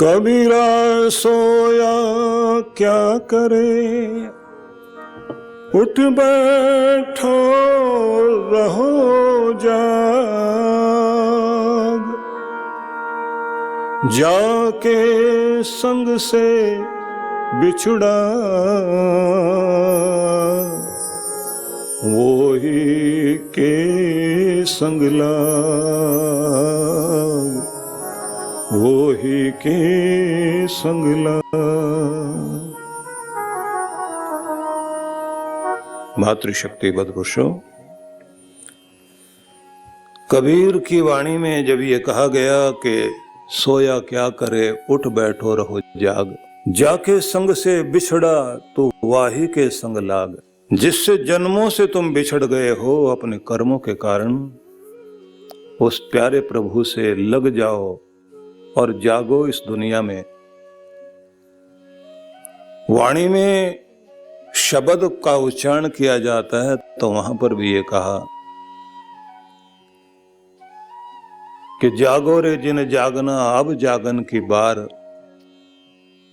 कबीरा सोया क्या करे, उठ बैठो रहो जाग। जाके संग से बिछुड़ा वो ही के संग लाग, वो ही के संग लाग। मातृशक्ति बदपुरुषों, कबीर की वाणी में जब ये कहा गया कि सोया क्या करे, उठ बैठो रहो जाग। जाके संग से बिछड़ा तो वाही के संग लाग। जिससे जन्मों से तुम बिछड़ गए हो अपने कर्मों के कारण, उस प्यारे प्रभु से लग जाओ और जागो इस दुनिया में। वाणी में शब्द का उच्चारण किया जाता है तो वहां पर भी ये कहा कि जागो रे जिन जागना अब जागन की बार,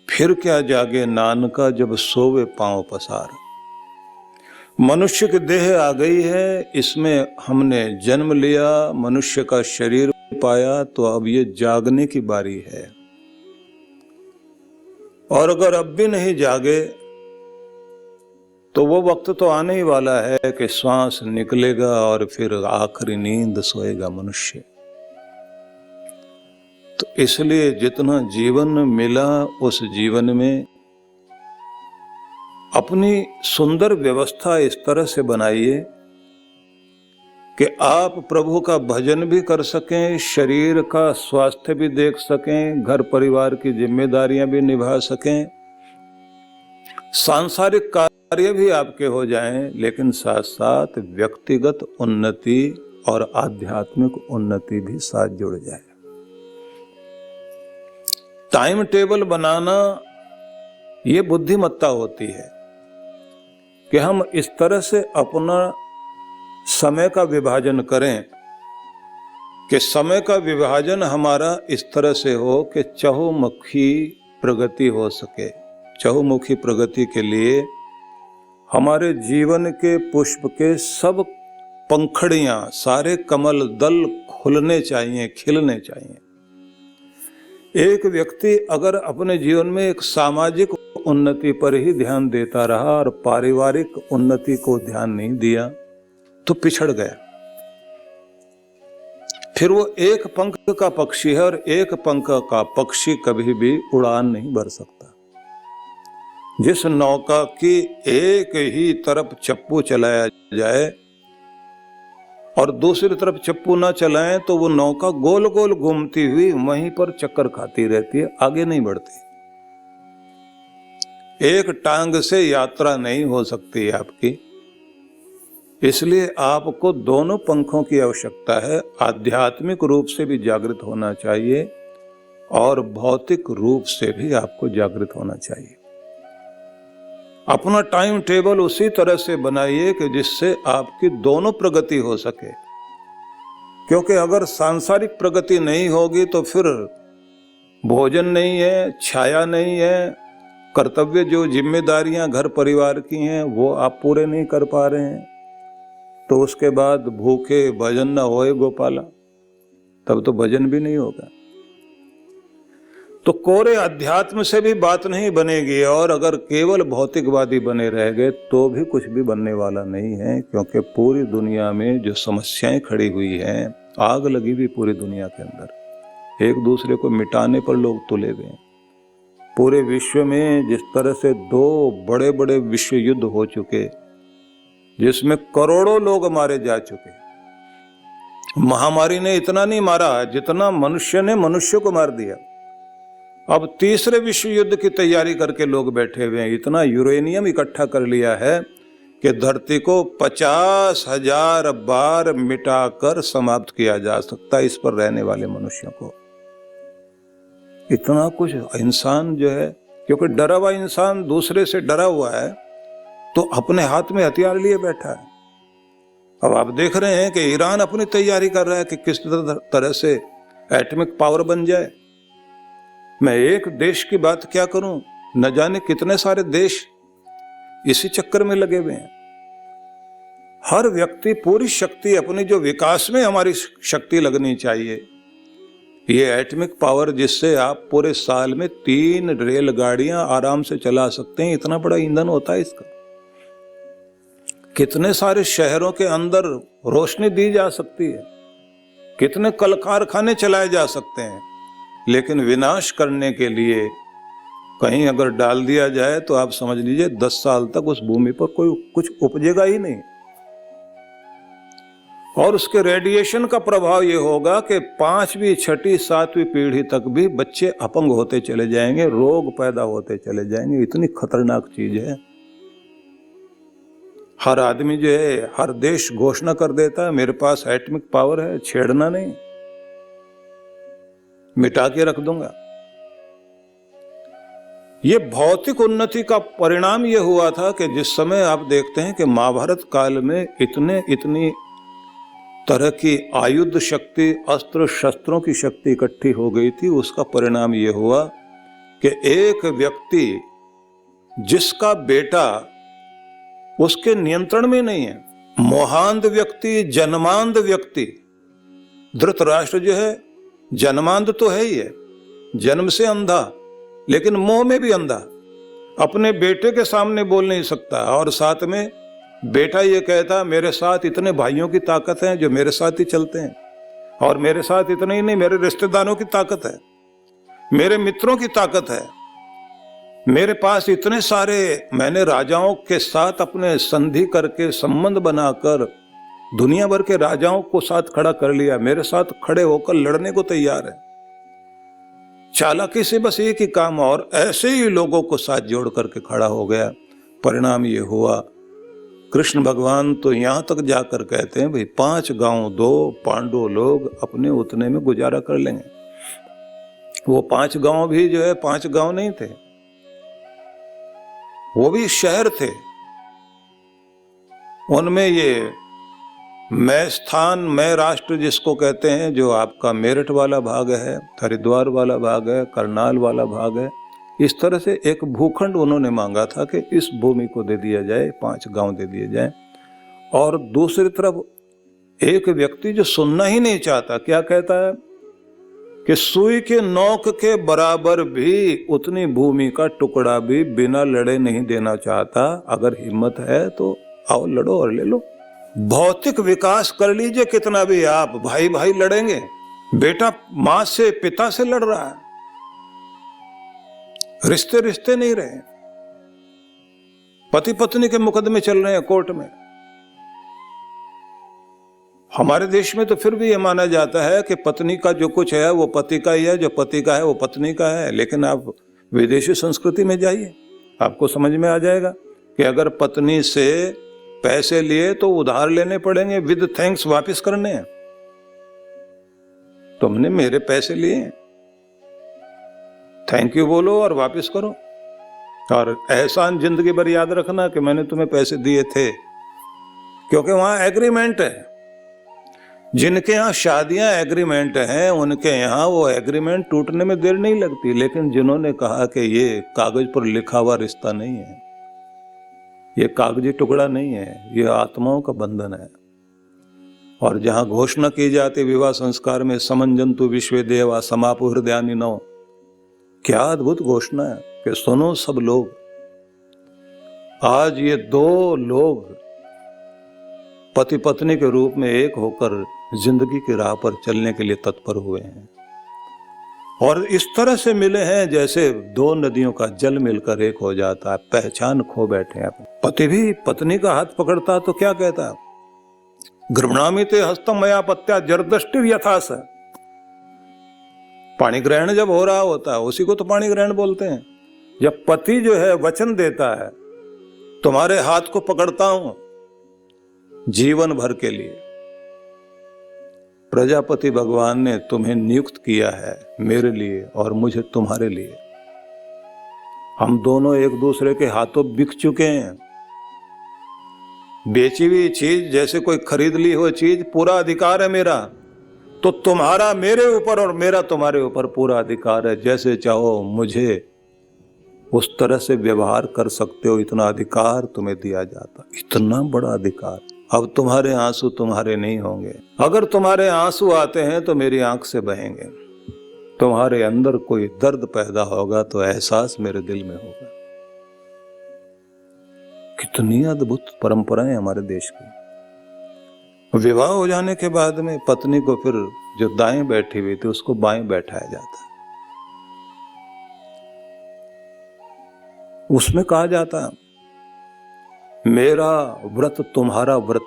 फिर क्या जागे नानका जब सोवे पांव पसार। मनुष्य की देह आ गई है, इसमें हमने जन्म लिया, मनुष्य का शरीर पाया, तो अब ये जागने की बारी है। और अगर अब भी नहीं जागे तो वो वक्त तो आने ही वाला है कि श्वास निकलेगा और फिर आखिरी नींद सोएगा मनुष्य। तो इसलिए जितना जीवन मिला उस जीवन में अपनी सुंदर व्यवस्था इस तरह से बनाइए कि आप प्रभु का भजन भी कर सकें, शरीर का स्वास्थ्य भी देख सकें, घर परिवार की जिम्मेदारियां भी निभा सकें, सांसारिक कार्य भी आपके हो जाएं, लेकिन साथ साथ व्यक्तिगत उन्नति और आध्यात्मिक उन्नति भी साथ जुड़ जाए। टाइम टेबल बनाना ये बुद्धिमत्ता होती है कि हम इस तरह से अपना समय का विभाजन करें कि समय का विभाजन हमारा इस तरह से हो कि चहुमुखी प्रगति हो सके। चहुमुखी प्रगति के लिए हमारे जीवन के पुष्प के सब पंखड़ियां, सारे कमल दल खुलने चाहिए, खिलने चाहिए। एक व्यक्ति अगर अपने जीवन में एक सामाजिक उन्नति पर ही ध्यान देता रहा और पारिवारिक उन्नति को ध्यान नहीं दिया तो पिछड़ गया। फिर वो एक पंख का पक्षी है और एक पंख का पक्षी कभी भी उड़ान नहीं भर सकता। जिस नौका की एक ही तरफ चप्पू चलाया जाए और दूसरी तरफ चप्पू ना चलाएं तो वो नौका गोल गोल घूमती हुई वहीं पर चक्कर खाती रहती है, आगे नहीं बढ़ती। एक टांग से यात्रा नहीं हो सकती आपकी, इसलिए आपको दोनों पंखों की आवश्यकता है। आध्यात्मिक रूप से भी जागृत होना चाहिए और भौतिक रूप से भी आपको जागृत होना चाहिए। अपना टाइम टेबल उसी तरह से बनाइए कि जिससे आपकी दोनों प्रगति हो सके, क्योंकि अगर सांसारिक प्रगति नहीं होगी तो फिर भोजन नहीं है, छाया नहीं है, कर्तव्य जो जिम्मेदारियां घर परिवार की हैं वो आप पूरे नहीं कर पा रहे हैं, तो उसके बाद भूखे भजन न होए गोपाला, तब तो भजन भी नहीं होगा। तो कोरे अध्यात्म से भी बात नहीं बनेगी और अगर केवल भौतिकवादी बने रह गए तो भी कुछ भी बनने वाला नहीं है, क्योंकि पूरी दुनिया में जो समस्याएं खड़ी हुई हैं, आग लगी हुई पूरी दुनिया के अंदर, एक दूसरे को मिटाने पर लोग तुले हुए हैं। पूरे विश्व में जिस तरह से 2 बड़े बड़े विश्व युद्ध हो चुके जिसमें करोड़ों लोग मारे जा चुके, महामारी ने इतना नहीं मारा जितना मनुष्य ने मनुष्य को मार दिया। अब तीसरे विश्व युद्ध की तैयारी करके लोग बैठे हुए हैं। इतना यूरेनियम इकट्ठा कर लिया है कि धरती को 50,000 बार मिटाकर समाप्त किया जा सकता है, इस पर रहने वाले मनुष्यों को। इतना कुछ इंसान जो है, क्योंकि डरा हुआ इंसान दूसरे से डरा हुआ है तो अपने हाथ में हथियार लिए बैठा है। अब आप देख रहे हैं कि ईरान अपनी तैयारी कर रहा है कि किस तरह से एटॉमिक पावर बन जाए। मैं एक देश की बात क्या करूं, न जाने कितने सारे देश इसी चक्कर में लगे हुए हैं। हर व्यक्ति पूरी शक्ति अपनी जो विकास में हमारी शक्ति लगनी चाहिए, ये एटॉमिक पावर जिससे आप पूरे साल में 3 रेलगाड़ियां आराम से चला सकते हैं, इतना बड़ा ईंधन होता है इसका। कितने सारे शहरों के अंदर रोशनी दी जा सकती है, कितने कल कारखाने चलाए जा सकते हैं, लेकिन विनाश करने के लिए कहीं अगर डाल दिया जाए तो आप समझ लीजिए 10 साल तक उस भूमि पर कोई कुछ उपजेगा ही नहीं। और उसके रेडिएशन का प्रभाव ये होगा कि 5वीं, 6ठी, 7वीं पीढ़ी तक भी बच्चे अपंग होते चले जाएंगे, रोग पैदा होते चले जाएंगे। इतनी खतरनाक चीज है। हर आदमी जो है, हर देश घोषणा कर देता है मेरे पास एटॉमिक पावर है, छेड़ना नहीं, मिटा के रख दूंगा। ये भौतिक उन्नति का परिणाम ये हुआ था कि जिस समय आप देखते हैं कि महाभारत काल में इतनी तरह की आयुध शक्ति, अस्त्र शस्त्रों की शक्ति इकट्ठी हो गई थी, उसका परिणाम ये हुआ कि एक व्यक्ति जिसका बेटा उसके नियंत्रण में नहीं है, मोहांध व्यक्ति, जन्मांध व्यक्ति, धृतराष्ट्र जो है जन्मांध तो है ही है, जन्म से अंधा, लेकिन मोह में भी अंधा, अपने बेटे के सामने बोल नहीं सकता। और साथ में बेटा ये कहता मेरे साथ इतने भाइयों की ताकत है जो मेरे साथ ही चलते हैं, और मेरे साथ इतने ही नहीं, मेरे रिश्तेदारों की ताकत है, मेरे मित्रों की ताकत है, मेरे पास इतने सारे, मैंने राजाओं के साथ अपने संधि करके संबंध बनाकर दुनिया भर के राजाओं को साथ खड़ा कर लिया, मेरे साथ खड़े होकर लड़ने को तैयार है। चालाकी से बस एक ही काम, और ऐसे ही लोगों को साथ जोड़ करके खड़ा हो गया। परिणाम ये हुआ, कृष्ण भगवान तो यहां तक जाकर कहते हैं भाई 5 गांव 2 पांडव लोग अपने उतने में गुजारा कर लेंगे। वो 5 गांव भी जो है 5 गांव नहीं थे, वो भी शहर थे। उनमें ये मैं स्थान, मैं राष्ट्र जिसको कहते हैं, जो आपका मेरठ वाला भाग है, हरिद्वार वाला भाग है, करनाल वाला भाग है, इस तरह से एक भूखंड उन्होंने मांगा था कि इस भूमि को दे दिया जाए, 5 गांव दे दिए जाए। और दूसरी तरफ एक व्यक्ति जो सुनना ही नहीं चाहता, क्या कहता है कि सुई के नोक के बराबर भी उतनी भूमि का टुकड़ा भी बिना लड़े नहीं देना चाहता। अगर हिम्मत है तो आओ लड़ो और ले लो। भौतिक विकास कर लीजिए कितना भी, आप भाई भाई लड़ेंगे, बेटा मां से, पिता से लड़ रहा है, रिश्ते रिश्ते नहीं रहे, पति पत्नी के मुकदमे चल रहे हैं कोर्ट में। हमारे देश में तो फिर भी ये माना जाता है कि पत्नी का जो कुछ है वो पति का ही है, जो पति का है वो पत्नी का है। लेकिन आप विदेशी संस्कृति में जाइए, आपको समझ में आ जाएगा कि अगर पत्नी से पैसे लिए तो उधार लेने पड़ेंगे, विद थैंक्स वापस करने हैं। तुमने मेरे पैसे लिए, थैंक यू बोलो और वापस करो। और एहसान जिंदगी भर याद रखना कि मैंने तुम्हें पैसे दिए थे, क्योंकि वहां एग्रीमेंट है। जिनके यहाँ शादियां एग्रीमेंट हैं, उनके यहाँ वो एग्रीमेंट टूटने में देर नहीं लगती। लेकिन जिन्होंने कहा कि ये कागज पर लिखा हुआ रिश्ता नहीं है, ये कागजी टुकड़ा नहीं है, ये आत्माओं का बंधन है। और जहां घोषणा की जाती विवाह संस्कार में, समंजंतु विश्वे देवा समापु हृदयानि नौ, क्या अद्भुत घोषणा है कि सुनो सब लोग, आज ये 2 लोग पति पत्नी के रूप में एक होकर जिंदगी की राह पर चलने के लिए तत्पर हुए हैं। और इस तरह से मिले हैं जैसे 2 नदियों का जल मिलकर एक हो जाता है, पहचान खो बैठे हैं। पति भी पत्नी का हाथ पकड़ता तो क्या कहता है, गृह्णामि ते हस्तम मया पत्या जरदष्टिर यथास। पाणी ग्रहण जब हो रहा होता है उसी को तो पाणी ग्रहण बोलते हैं। जब पति जो है वचन देता है, तुम्हारे हाथ को पकड़ता हूं जीवन भर के लिए, प्रजापति भगवान ने तुम्हें नियुक्त किया है मेरे लिए और मुझे तुम्हारे लिए। हम दोनों एक दूसरे के हाथों बिक चुके हैं। बेची हुई चीज जैसे कोई खरीद ली हो चीज, पूरा अधिकार है मेरा, तो तुम्हारा मेरे ऊपर और मेरा तुम्हारे ऊपर पूरा अधिकार है। जैसे चाहो मुझे उस तरह से व्यवहार कर सकते हो, इतना अधिकार तुम्हें दिया जाता, इतना बड़ा अधिकार। अब तुम्हारे आंसू तुम्हारे नहीं होंगे। अगर तुम्हारे आंसू आते हैं तो मेरी आंख से बहेंगे। तुम्हारे अंदर कोई दर्द पैदा होगा तो एहसास मेरे दिल में होगा। कितनी अद्भुत परंपराएं हमारे देश की। विवाह हो जाने के बाद में पत्नी को फिर जो दाएं बैठी हुई थी उसको बाएं बैठाया जाता है। उसमें कहा जाता है मेरा व्रत तुम्हारा व्रत,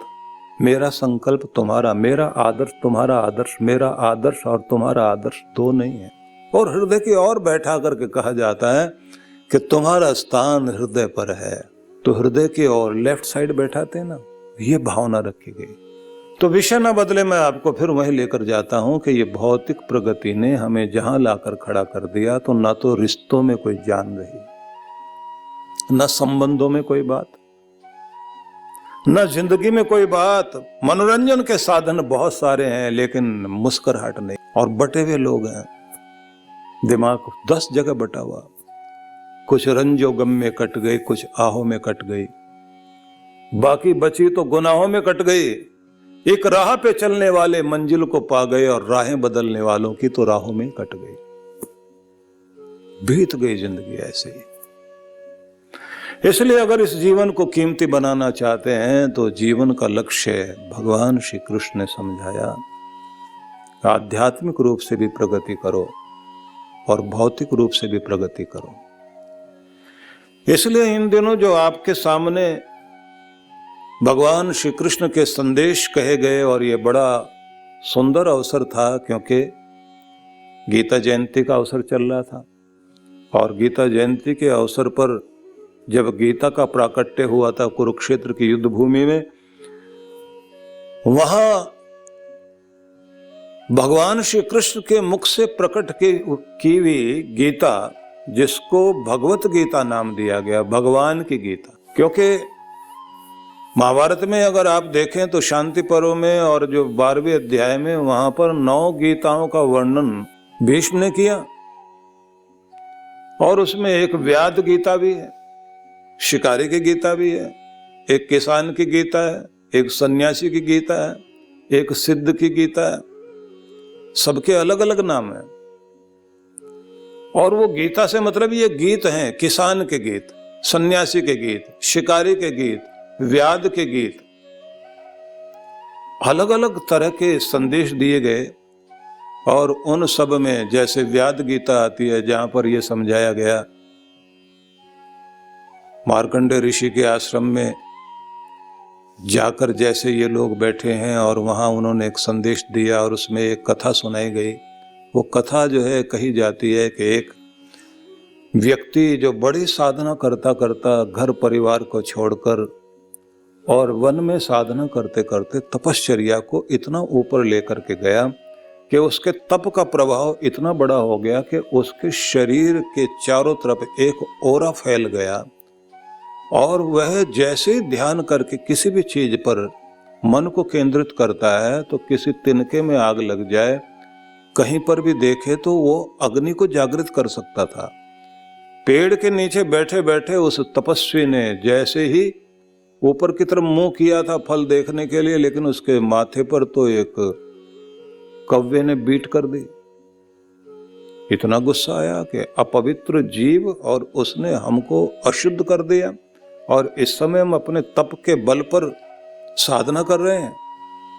मेरा संकल्प तुम्हारा, मेरा आदर्श तुम्हारा आदर्श, मेरा आदर्श और तुम्हारा आदर्श दो नहीं है। और हृदय की ओर बैठा करके कहा जाता है कि तुम्हारा स्थान हृदय पर है। तो हृदय की ओर लेफ्ट साइड बैठाते ना, ये भावना रखी गई। तो विषय न बदले, मैं आपको फिर वहीं लेकर जाता हूं कि ये भौतिक प्रगति ने हमें जहां लाकर खड़ा कर दिया, तो ना तो रिश्तों में कोई जान रही, न संबंधों में कोई बात, न जिंदगी में कोई बात। मनोरंजन के साधन बहुत सारे हैं लेकिन मुस्कुराहट नहीं। और बटे हुए लोग हैं, दिमाग 10 जगह बटा हुआ। कुछ रंजो गम में कट गई, कुछ आहों में कट गई, बाकी बची तो गुनाहों में कट गई। एक राह पे चलने वाले मंजिल को पा गए और राहें बदलने वालों की तो राहों में कट गई। बीत गई जिंदगी ऐसे ही। इसलिए अगर इस जीवन को कीमती बनाना चाहते हैं तो जीवन का लक्ष्य भगवान श्री कृष्ण ने समझाया, आध्यात्मिक रूप से भी प्रगति करो और भौतिक रूप से भी प्रगति करो। इसलिए इन दिनों जो आपके सामने भगवान श्री कृष्ण के संदेश कहे गए, और ये बड़ा सुंदर अवसर था क्योंकि गीता जयंती का अवसर चल रहा था। और गीता जयंती के अवसर पर जब गीता का प्राकट्य हुआ था कुरुक्षेत्र की युद्ध भूमि में, वहां भगवान श्री कृष्ण के मुख से प्रकट की हुई गीता, जिसको भगवत गीता नाम दिया गया, भगवान की गीता। क्योंकि महाभारत में अगर आप देखें तो शांति पर्व में और जो 12वें अध्याय में, वहां पर 9 गीताओं का वर्णन भीष्म ने किया। और उसमें एक व्याध गीता भी है, शिकारी की गीता भी है, एक किसान की गीता है, एक सन्यासी की गीता है, एक सिद्ध की गीता है। सबके अलग अलग नाम है। और वो गीता से मतलब ये गीत हैं, किसान के गीत, सन्यासी के गीत, शिकारी के गीत, व्याध के गीत, अलग अलग तरह के संदेश दिए गए। और उन सब में जैसे व्याध गीता आती है जहां पर यह समझाया गया, मार्कंडेय ऋषि के आश्रम में जाकर जैसे ये लोग बैठे हैं और वहां उन्होंने एक संदेश दिया और उसमें एक कथा सुनाई गई। वो कथा जो है कही जाती है कि एक व्यक्ति जो बड़ी साधना करता करता घर परिवार को छोड़कर और वन में साधना करते करते तपश्चर्या को इतना ऊपर लेकर के गया कि उसके तप का प्रभाव इतना बड़ा हो गया कि उसके शरीर के चारों तरफ एक ओरा फैल गया। और वह जैसे ही ध्यान करके किसी भी चीज पर मन को केंद्रित करता है तो किसी तिनके में आग लग जाए, कहीं पर भी देखे तो वो अग्नि को जागृत कर सकता था। पेड़ के नीचे बैठे बैठे उस तपस्वी ने जैसे ही ऊपर की तरफ मुंह किया था फल देखने के लिए, लेकिन उसके माथे पर तो एक कव्वे ने बीट कर दी। इतना गुस्सा आया कि अपवित्र जीव, और उसने हमको अशुद्ध कर दिया। और इस समय हम अपने तप के बल पर साधना कर रहे हैं।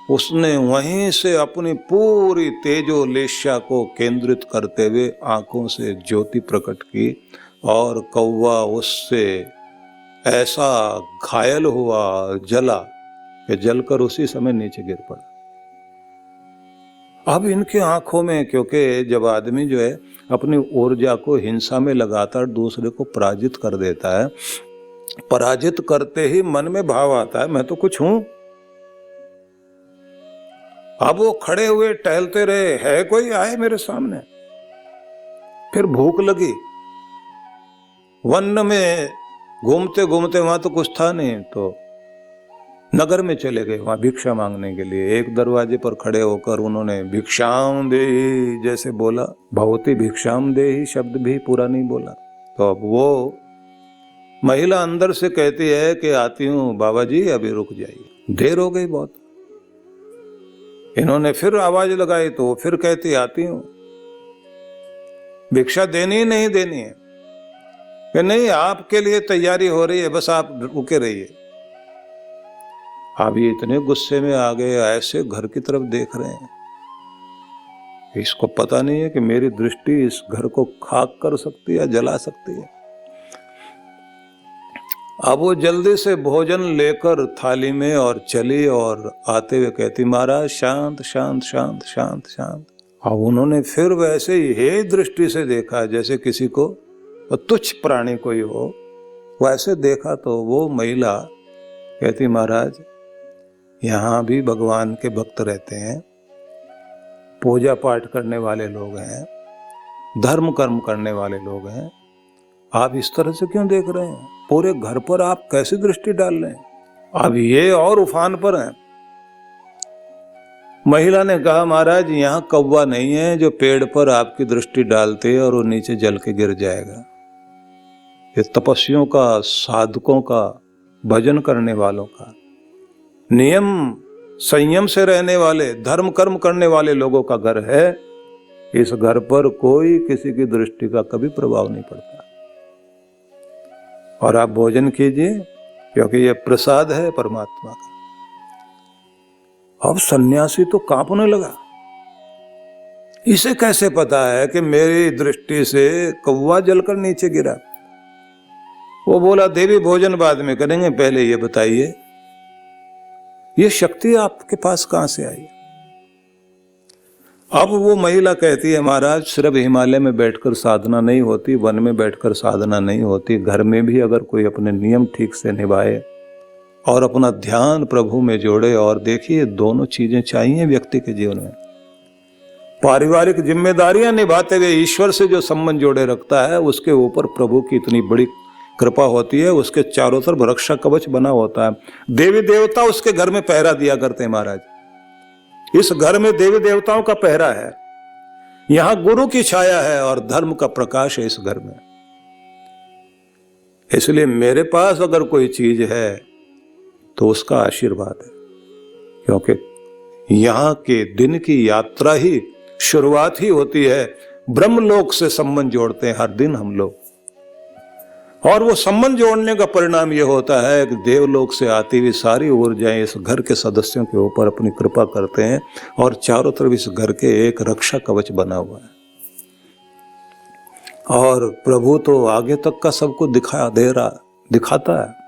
उसने वहीं से अपनी पूरी तेजोलेशा को केंद्रित करते हुए आंखों से ज्योति प्रकट की, और कौवा उससे ऐसा घायल हुआ, जला कि जलकर उसी समय नीचे गिर पड़ा। अब इनके आंखों में, क्योंकि जब आदमी जो है अपनी ऊर्जा को हिंसा में लगातार दूसरे को पराजित कर देता है, पराजित करते ही मन में भाव आता है मैं तो कुछ हूं। अब वो खड़े हुए टहलते रहे, है कोई आए मेरे सामने। फिर भूख लगी, वन में घूमते घूमते वहां तो कुछ था नहीं, तो नगर में चले गए वहां भिक्षा मांगने के लिए। एक दरवाजे पर खड़े होकर उन्होंने भिक्षाम देहि जैसे बोला, भवती भिक्षाम देहि शब्द भी पूरा नहीं बोला। तो अब वो महिला अंदर से कहती है कि आती हूं बाबा जी, अभी रुक जाइए, देर हो गई बहुत। इन्होंने फिर आवाज लगाई तो वो फिर कहती आती हूं। भिक्षा देनी ही नहीं देनी है कि नहीं, आपके लिए तैयारी हो रही है, बस आप रुके रहिए। आप ये इतने गुस्से में आ गए, ऐसे घर की तरफ देख रहे हैं, इसको पता नहीं है कि मेरी दृष्टि इस घर को खाक कर सकती है, जला सकती है। अब वो जल्दी से भोजन लेकर थाली में और चली और आते हुए कहती महाराज शांत शांत शांत शांत शांत। अब उन्होंने फिर वैसे ही हे दृष्टि से देखा जैसे किसी को तुच्छ प्राणी कोई हो, वैसे देखा तो वो महिला कहती महाराज यहाँ भी भगवान के भक्त रहते हैं, पूजा पाठ करने वाले लोग हैं, धर्म कर्म करने वाले लोग हैं, आप इस तरह से क्यों देख रहे हैं? पूरे घर पर आप कैसी दृष्टि डाल रहे हैं? अब ये और उफान पर हैं। महिला ने कहा महाराज यहाँ कौवा नहीं है जो पेड़ पर आपकी दृष्टि डालते और वो नीचे जल के गिर जाएगा। ये तपस्वियों का, साधकों का, भजन करने वालों का, नियम संयम से रहने वाले, धर्म कर्म करने वाले लोगों का घर है। इस घर पर कोई किसी की दृष्टि का कभी प्रभाव नहीं पड़ता। और आप भोजन कीजिए क्योंकि यह प्रसाद है परमात्मा का। अब सन्यासी तो कांपने लगा, इसे कैसे पता है कि मेरी दृष्टि से कौवा जलकर नीचे गिरा? वो बोला देवी भोजन बाद में करेंगे, पहले ये बताइए ये शक्ति आपके पास कहां से आई? अब वो महिला कहती है महाराज सिर्फ हिमालय में बैठकर साधना नहीं होती, वन में बैठकर साधना नहीं होती, घर में भी अगर कोई अपने नियम ठीक से निभाए और अपना ध्यान प्रभु में जोड़े। और देखिए दोनों चीजें चाहिए व्यक्ति के जीवन में। पारिवारिक जिम्मेदारियां निभाते हुए ईश्वर से जो संबंध जोड़े रखता है, उसके ऊपर प्रभु की इतनी बड़ी कृपा होती है, उसके चारों तरफ रक्षा कवच बना होता है। देवी देवता उसके घर में पहरा दिया करते हैं महाराज। इस घर में देवी देवताओं का पहरा है, यहां गुरु की छाया है और धर्म का प्रकाश है इस घर में। इसलिए मेरे पास अगर कोई चीज है तो उसका आशीर्वाद है, क्योंकि यहां के दिन की यात्रा ही शुरुआत ही होती है। ब्रह्मलोक से संबंध जोड़ते हैं हर दिन हम लोग, और वो संबंध जोड़ने का परिणाम ये होता है कि देवलोक से आती हुई सारी ऊर्जाएं इस घर के सदस्यों के ऊपर अपनी कृपा करते हैं और चारों तरफ इस घर के एक रक्षा कवच बना हुआ है। और प्रभु तो आगे तक का सबको दिखाता है।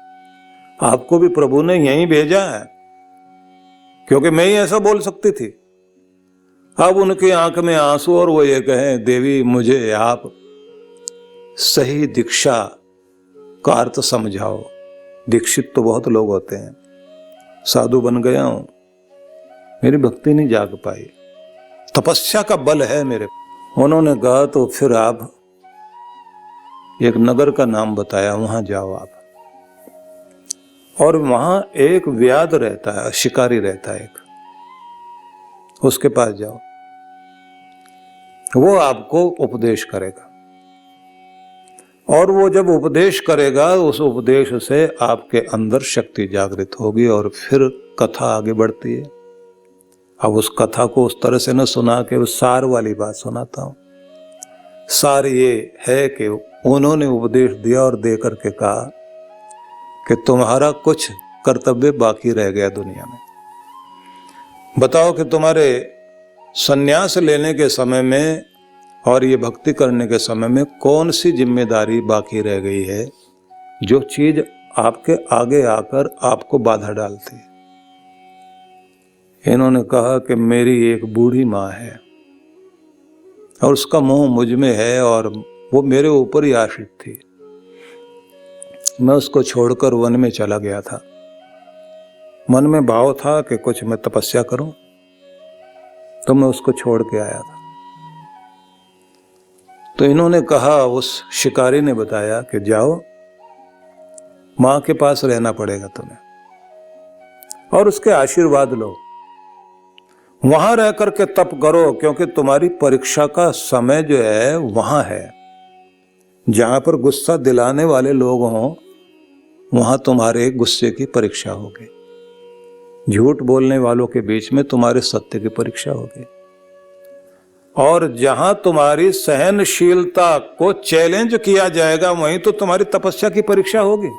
आपको भी प्रभु ने यहीं भेजा है, क्योंकि मैं ही ऐसा बोल सकती थी। अब उनकी आंख में आंसू और वो ये कहें देवी मुझे आप सही दीक्षा का अर्थ समझाओ। दीक्षित तो बहुत लोग होते हैं, साधु बन गया हूं, मेरी भक्ति नहीं जाग पाई, तपस्या का बल है मेरे। उन्होंने कहा तो फिर आप एक नगर का नाम बताया, वहां जाओ आप, और वहां एक व्याध रहता है, शिकारी रहता है एक, उसके पास जाओ, वो आपको उपदेश करेगा। और वो जब उपदेश करेगा उस उपदेश से आपके अंदर शक्ति जागृत होगी और फिर कथा आगे बढ़ती है। अब उस कथा को उस तरह से न सुना के उस सार वाली बात सुनाता हूं। सार ये है कि उन्होंने उपदेश दिया और दे करके कहा कि तुम्हारा कुछ कर्तव्य बाकी रह गया दुनिया में। बताओ कि तुम्हारे संन्यास लेने के समय में और ये भक्ति करने के समय में कौन सी जिम्मेदारी बाकी रह गई है, जो चीज आपके आगे आकर आपको बाधा डालती है। इन्होंने कहा कि मेरी एक बूढ़ी माँ है और उसका मोह मुझ में है और वो मेरे ऊपर ही आश्रित थी। मैं उसको छोड़कर वन में चला गया था। मन में भाव था कि कुछ मैं तपस्या करूं, तो मैं उसको छोड़ के आया था। तो इन्होंने कहा, उस शिकारी ने बताया कि जाओ, मां के पास रहना पड़ेगा तुम्हें। और उसके आशीर्वाद लो। वहां रह करके तप करो, क्योंकि तुम्हारी परीक्षा का समय जो है वहां है। जहां पर गुस्सा दिलाने वाले लोग हों, वहां तुम्हारे गुस्से की परीक्षा होगी। झूठ बोलने वालों के बीच में तुम्हारे सत्य की परीक्षा होगी। और जहां तुम्हारी सहनशीलता को चैलेंज किया जाएगा, वहीं तो तुम्हारी तपस्या की परीक्षा होगी।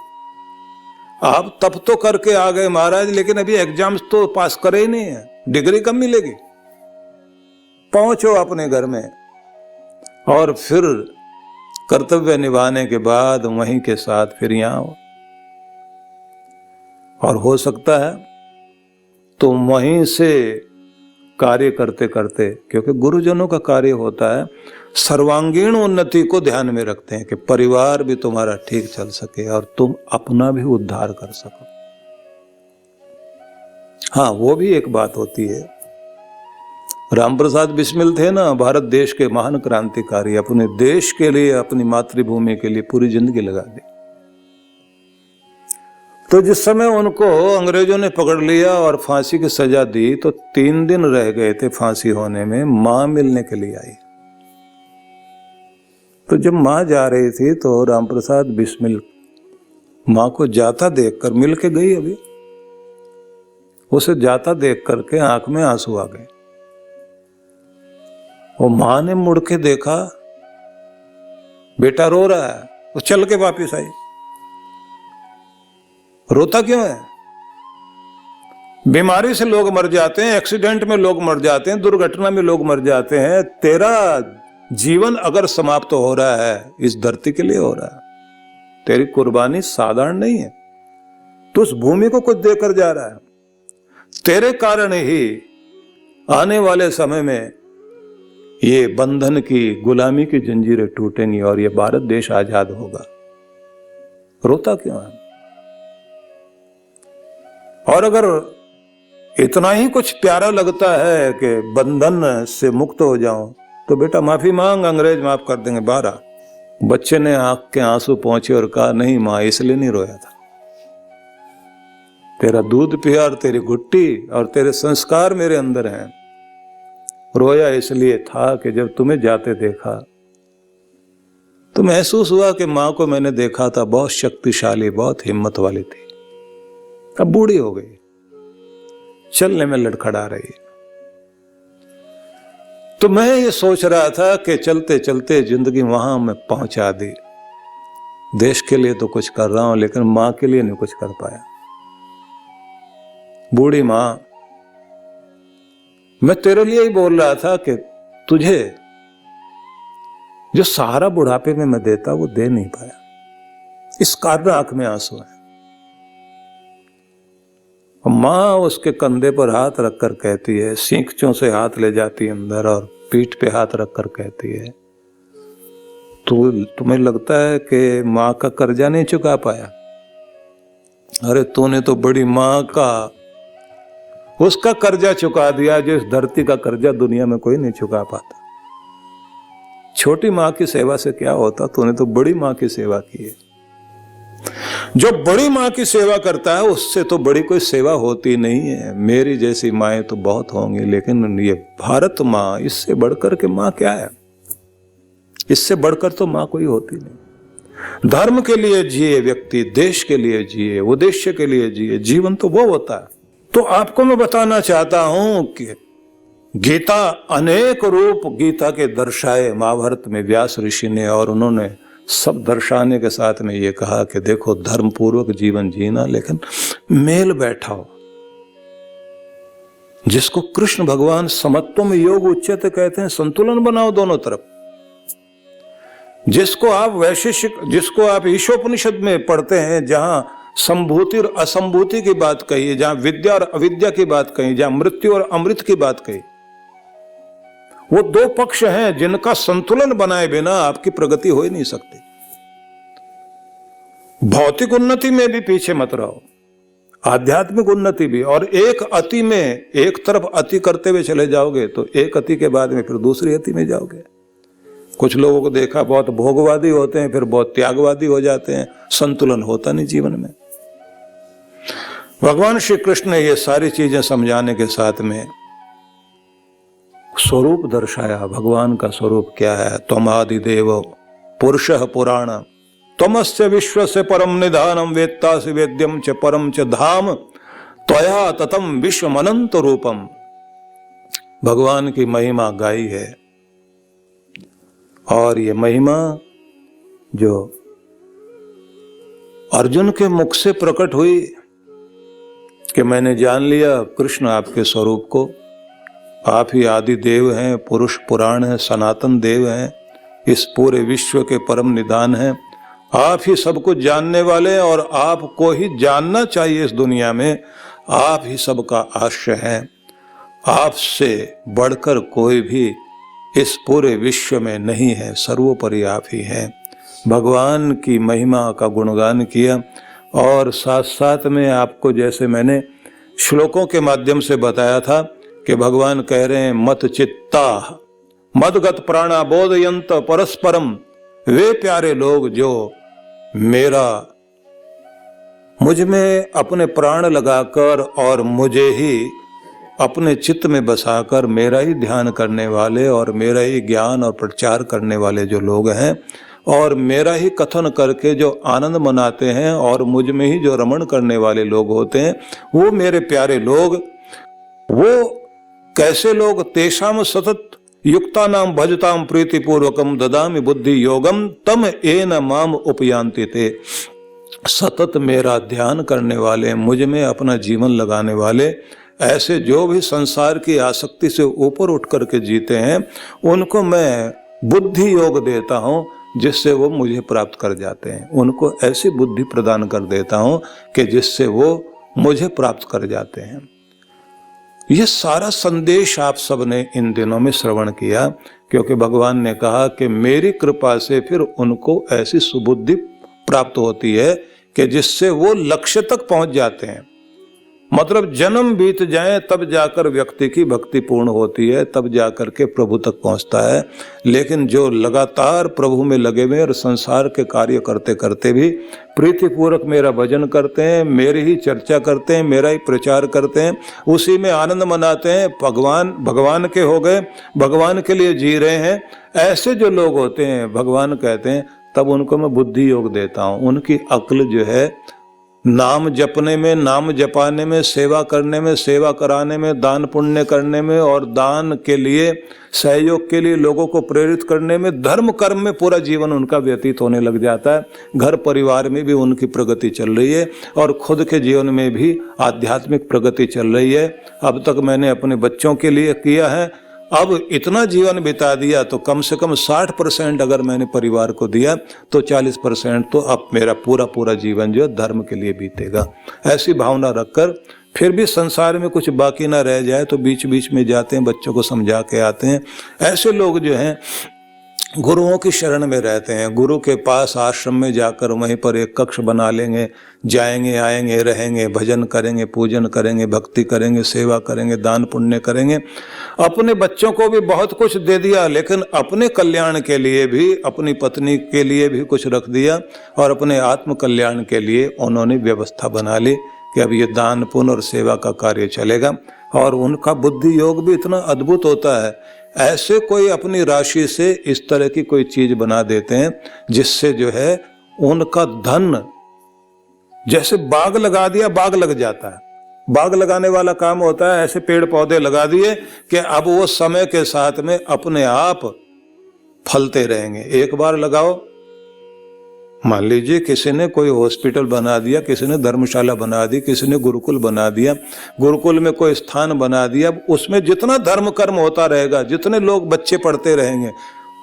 आप तप तो करके आ गए महाराज, लेकिन अभी एग्जाम्स तो पास करे ही नहीं है, डिग्री कब मिलेगी। पहुंचो अपने घर में और फिर कर्तव्य निभाने के बाद वहीं के साथ फिर यहां आओ। और हो सकता है तो वहीं से कार्य करते करते, क्योंकि गुरुजनों का कार्य होता है सर्वांगीण उन्नति को ध्यान में रखते हैं कि परिवार भी तुम्हारा ठीक चल सके और तुम अपना भी उद्धार कर सको। हाँ, वो भी एक बात होती है। रामप्रसाद बिस्मिल थे ना, भारत देश के महान क्रांतिकारी, अपने देश के लिए, अपनी मातृभूमि के लिए पूरी जिंदगी लगा दी। तो जिस समय उनको अंग्रेजों ने पकड़ लिया और फांसी की सजा दी, तो 3 दिन रह गए थे फांसी होने में। मां मिलने के लिए आई। तो जब मां जा रही थी तो रामप्रसाद बिस्मिल मां को जाता देखकर, मिल के गई अभी, उसे जाता देख करके आंख में आंसू आ गए। वो मां ने मुड़ के देखा, बेटा रो रहा है। वो चल के वापिस आई। रोता क्यों है? बीमारी से लोग मर जाते हैं, एक्सीडेंट में लोग मर जाते हैं, दुर्घटना में लोग मर जाते हैं। तेरा जीवन अगर समाप्त हो रहा है, इस धरती के लिए हो रहा है। तेरी कुर्बानी साधारण नहीं है। तू उस भूमि को कुछ देकर जा रहा है। तेरे कारण ही आने वाले समय में ये बंधन की, गुलामी की जंजीरें टूटेंगी और ये भारत देश आजाद होगा। रोता क्यों है? और अगर इतना ही कुछ प्यारा लगता है कि बंधन से मुक्त हो जाऊं, तो बेटा माफी मांग, अंग्रेज माफ कर देंगे। 12 बच्चे ने आंख के आंसू पहुंचे और कहा, नहीं मां, इसलिए नहीं रोया था। तेरा दूध पिया और तेरी घुट्टी और तेरे संस्कार मेरे अंदर हैं। रोया इसलिए था कि जब तुम्हें जाते देखा तो महसूस हुआ कि मां को मैंने देखा था, बहुत शक्तिशाली, बहुत हिम्मत वाली थी। अब बूढ़ी हो गई, चलने में लड़खड़ा रही है। तो मैं ये सोच रहा था कि चलते चलते जिंदगी वहां मैं पहुंचा दी। देश के लिए तो कुछ कर रहा हूं, लेकिन मां के लिए नहीं कुछ कर पाया। बूढ़ी मां, मैं तेरे लिए ही बोल रहा था कि तुझे जो सहारा बुढ़ापे में मैं देता, वो दे नहीं पाया। इस कारण आंख में आंसू है। मां उसके कंधे पर हाथ रखकर कहती है, सींखों से हाथ ले जाती है अंदर और पीठ पे हाथ रखकर कहती है, तुम्हें लगता है कि मां का कर्जा नहीं चुका पाया? अरे तूने तो बड़ी मां का, उसका कर्जा चुका दिया जो इस धरती का कर्जा दुनिया में कोई नहीं चुका पाता। छोटी मां की सेवा से क्या होता? तूने तो बड़ी मां की सेवा की है। जो बड़ी मां की सेवा करता है, उससे तो बड़ी कोई सेवा होती नहीं है। मेरी जैसी माएं तो बहुत होंगी, लेकिन ये भारत मां, इससे बढ़कर के मां क्या है? इससे बढ़कर तो मां कोई होती नहीं। धर्म के लिए जिए व्यक्ति, देश के लिए जिए, उद्देश्य के लिए जिए, जीवन तो वो होता है। तो आपको मैं बताना चाहता हूं कि गीता अनेक रूप गीता के दर्शाए महाभारत में व्यास ऋषि ने, और उन्होंने सब दर्शाने के साथ में ये कहा कि देखो, धर्म पूर्वक जीवन जीना, लेकिन मेल बैठाओ। जिसको कृष्ण भगवान समत्वम योग उच्चते कहते हैं, संतुलन बनाओ दोनों तरफ। जिसको आप वैशेषिक, जिसको आप ईशोपनिषद में पढ़ते हैं, जहां संभूति और असंभूति की बात कही है, जहां विद्या और अविद्या की बात कही, जहां मृत्यु और अमृत की बात कही, वो 2 पक्ष हैं जिनका संतुलन बनाए बिना आपकी प्रगति हो ही नहीं सकती। भौतिक उन्नति में भी पीछे मत रहो, आध्यात्मिक उन्नति भी। और एक अति में, एक तरफ अति करते हुए चले जाओगे तो एक अति के बाद में फिर दूसरी अति में जाओगे। कुछ लोगों को देखा, बहुत भोगवादी होते हैं, फिर बहुत त्यागवादी हो जाते हैं। संतुलन होता नहीं जीवन में। भगवान श्री कृष्ण ने ये सारी चीजें समझाने के साथ में स्वरूप दर्शाया। भगवान का स्वरूप क्या है? त्वमादिदेव पुरुषः पुराण त्वमस्य विश्वस्य परम निधानम वेत्तासि वेद्यम च परम च धाम त्वया ततम विश्वमनंत रूपम। भगवान की महिमा गाई है, और ये महिमा जो अर्जुन के मुख से प्रकट हुई कि मैंने जान लिया कृष्ण आपके स्वरूप को, आप ही आदि देव हैं, पुरुष पुराण हैं, सनातन देव हैं, इस पूरे विश्व के परम निधान हैं, आप ही सब कुछ जानने वाले हैं और आपको ही जानना चाहिए इस दुनिया में, आप ही सबका आश्रय हैं, आपसे बढ़कर कोई भी इस पूरे विश्व में नहीं है, सर्वोपरि आप ही हैं। भगवान की महिमा का गुणगान किया, और साथ साथ में आपको जैसे मैंने श्लोकों के माध्यम से बताया था कि भगवान कह रहे हैं मत चित्ता मदगत प्राणा बोधयंत परस्परम, वे प्यारे लोग जो मुझ में अपने प्राण लगाकर और मुझे ही अपने चित्त में बसाकर मेरा ही ध्यान करने वाले और मेरा ही ज्ञान और प्रचार करने वाले जो लोग हैं, और मेरा ही कथन करके जो आनंद मनाते हैं और मुझ में ही जो रमण करने वाले लोग होते हैं, वो मेरे प्यारे लोग। वो कैसे लोग? तेषाम सतत युक्ता नाम भजताम प्रीतिपूर्वकम ददामि बुद्धि योगम तम एन माम उपयांति ते। सतत मेरा ध्यान करने वाले, मुझ में अपना जीवन लगाने वाले, ऐसे जो भी संसार की आसक्ति से ऊपर उठ करके जीते हैं, उनको मैं बुद्धि योग देता हूँ जिससे वो मुझे प्राप्त कर जाते हैं। उनको ऐसी बुद्धि प्रदान कर देता हूँ कि जिससे वो मुझे प्राप्त कर जाते हैं। ये सारा संदेश आप सबने इन दिनों में श्रवण किया, क्योंकि भगवान ने कहा कि मेरी कृपा से फिर उनको ऐसी सुबुद्धि प्राप्त होती है कि जिससे वो लक्ष्य तक पहुंच जाते हैं। मतलब जन्म बीत जाए तब जाकर व्यक्ति की भक्ति पूर्ण होती है, तब जाकर के प्रभु तक पहुंचता है। लेकिन जो लगातार प्रभु में लगे हुए और संसार के कार्य करते करते भी प्रीतिपूर्वक मेरा भजन करते हैं, मेरी ही चर्चा करते हैं, मेरा ही प्रचार करते हैं, उसी में आनंद मनाते हैं, भगवान के हो गए, भगवान के लिए जी रहे हैं, ऐसे जो लोग होते हैं, भगवान कहते हैं तब उनको मैं बुद्धि योग देता हूँ। उनकी अक्ल जो है नाम जपने में, नाम जपाने में, सेवा करने में, सेवा कराने में, दान पुण्य करने में और दान के लिए, सहयोग के लिए लोगों को प्रेरित करने में, धर्म कर्म में पूरा जीवन उनका व्यतीत होने लग जाता है। घर परिवार में भी उनकी प्रगति चल रही है और खुद के जीवन में भी आध्यात्मिक प्रगति चल रही है। अब तक मैंने अपने बच्चों के लिए किया है, अब इतना जीवन बिता दिया तो कम से कम 60% अगर मैंने परिवार को दिया तो 40% तो अब मेरा पूरा जीवन जो धर्म के लिए बीतेगा। ऐसी भावना रखकर फिर भी संसार में कुछ बाकी ना रह जाए तो बीच बीच में जाते हैं, बच्चों को समझा के आते हैं। ऐसे लोग जो हैं गुरुओं की शरण में रहते हैं, गुरु के पास आश्रम में जाकर वहीं पर एक कक्ष बना लेंगे, जाएंगे आएंगे रहेंगे, भजन करेंगे, पूजन करेंगे, भक्ति करेंगे, सेवा करेंगे, दान पुण्य करेंगे। अपने बच्चों को भी बहुत कुछ दे दिया, लेकिन अपने कल्याण के लिए भी, अपनी पत्नी के लिए भी कुछ रख दिया और अपने आत्म कल्याण के लिए उन्होंने व्यवस्था बना ली कि अब ये दान पुण्य और सेवा का कार्य चलेगा। और उनका बुद्धि योग भी इतना अद्भुत होता है, ऐसे कोई अपनी राशि से इस तरह की कोई चीज बना देते हैं जिससे जो है उनका धन, जैसे बाग लगा दिया बाग लग जाता है। बाग लगाने वाला काम होता है, ऐसे पेड़ पौधे लगा दिए कि अब वो समय के साथ में अपने आप फलते रहेंगे। एक बार लगाओ, मान लीजिए किसी ने कोई हॉस्पिटल बना दिया, किसी ने धर्मशाला बना दी, किसी ने गुरुकुल बना दिया, गुरुकुल में कोई स्थान बना दिया, उसमें जितना धर्म कर्म होता रहेगा, जितने लोग बच्चे पढ़ते रहेंगे,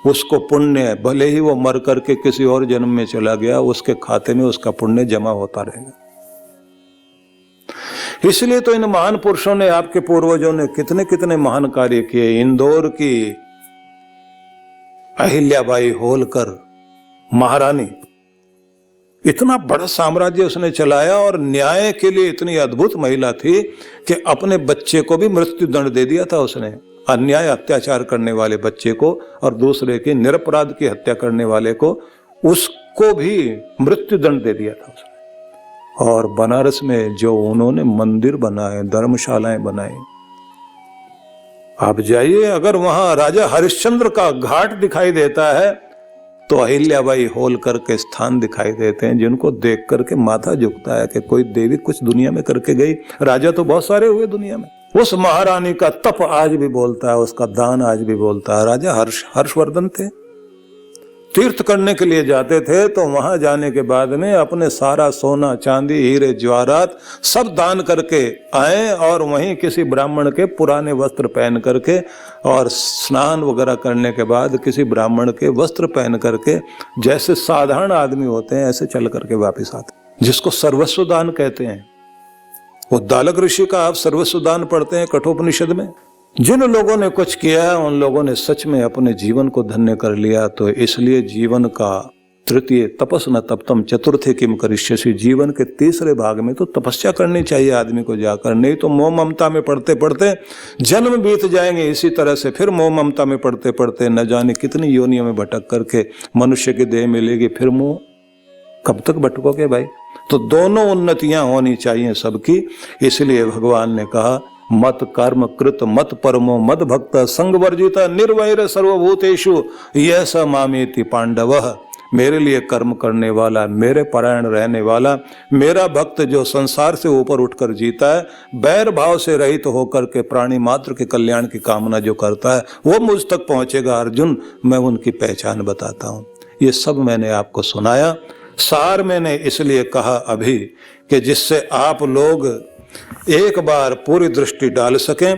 उसको पुण्य, भले ही वो मर करके किसी और जन्म में चला गया, उसके खाते में उसका पुण्य जमा होता रहेगा। इसलिए तो इन महान पुरुषों ने, आपके पूर्वजों ने कितने कितने महान कार्य किए। इंदौर की अहिल्याबाई होलकर महारानी, इतना बड़ा साम्राज्य उसने चलाया और न्याय के लिए इतनी अद्भुत महिला थी कि अपने बच्चे को भी मृत्यु दंड दे दिया था उसने। अन्याय अत्याचार करने वाले बच्चे को और दूसरे के निरपराध की हत्या करने वाले को, उसको भी मृत्यु दंड दे दिया था उसने। और बनारस में जो उन्होंने मंदिर बनाए, धर्मशालाएं बनाई, आप जाइए, अगर वहां राजा हरिश्चंद्र का घाट दिखाई देता है तो अहिल्याबाई होलकर के स्थान दिखाई देते हैं, जिनको देख करके माथा झुकता है कि कोई देवी कुछ दुनिया में करके गई। राजा तो बहुत सारे हुए दुनिया में। उस महारानी का तप आज भी बोलता है, उसका दान आज भी बोलता है। राजा हर्षवर्धन थे, तीर्थ करने के लिए जाते थे तो वहां जाने के बाद में अपने सारा सोना चांदी हीरे जवाहरात सब दान करके आए और वहीं किसी ब्राह्मण के पुराने वस्त्र पहन करके और स्नान वगैरह करने के बाद किसी ब्राह्मण के वस्त्र पहन करके जैसे साधारण आदमी होते हैं ऐसे चल करके वापस आते, जिसको सर्वस्व दान कहते हैं। वो दालक ऋषि का आप सर्वस्व दान पढ़ते हैं कठोपनिषद में। जिन लोगों ने कुछ किया है उन लोगों ने सच में अपने जीवन को धन्य कर लिया। तो इसलिए जीवन का तृतीय तपस न तप्तम चतुर्थे किम करिष्यसि, जीवन के तीसरे भाग में तो तपस्या करनी चाहिए आदमी को जाकर, नहीं तो मोह ममता में पढ़ते पढ़ते जन्म बीत जाएंगे इसी तरह से। फिर मोह ममता में पढ़ते पढ़ते न जाने कितनी योनियों में भटक करके मनुष्य की देह मिलेगी, फिर मोह कब तक भटकोगे भाई। तो दोनों उन्नतियां होनी चाहिए सबकी। इसलिए भगवान ने कहा मत कर्म कृत मत परमो मद भक्त संग वर्जिता निर्वैर सर्वभूतेषु यह स मामेति पांडवः। मेरे लिए कर्म करने वाला, मेरे परायण रहने वाला, मेरा भक्त जो संसार से ऊपर उठकर जीता है, बैर भाव से रहित होकर के प्राणी मात्र के कल्याण की कामना जो करता है वो मुझ तक पहुंचेगा। अर्जुन, मैं उनकी पहचान बताता हूं। ये सब मैंने आपको सुनाया। सार मैंने इसलिए कहा अभी कि जिससे आप लोग एक बार पूरी दृष्टि डाल सकें